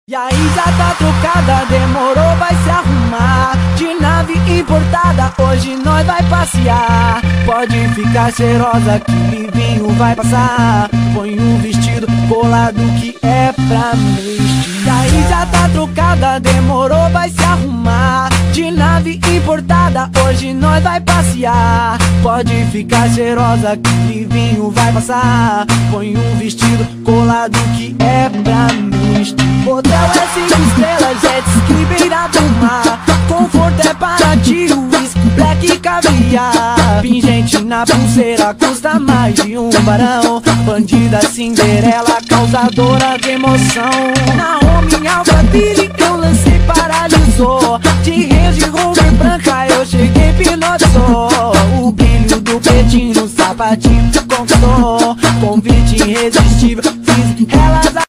E aí já tá trocada, demorou, vai se arrumar. De nave importada, hoje nós vai passear. Pode ficar cheirosa que livinho vai passar. Põe um vestido colado que é pra vestir. E aí já tá trocada, demorou, vai se arrumar. De nave importada, hoje nós vai passear. Pode ficar cheirosa que livinho vai passar. Põe um vestido colado que é pra vestir. Hotel é 5 estrelas, jet ski beira do mar. Conforto é para ti, whisky, black e caviar. Pingente na pulseira custa mais de um barão. Bandida Cinderela, causadora de emoção. Na Home Alphaville eu lancei, paralisou. De Range Rover branca eu cheguei, hipnotizou. O brilho do pretinho no sapatinho conquistou. Convite irresistível, fiz elas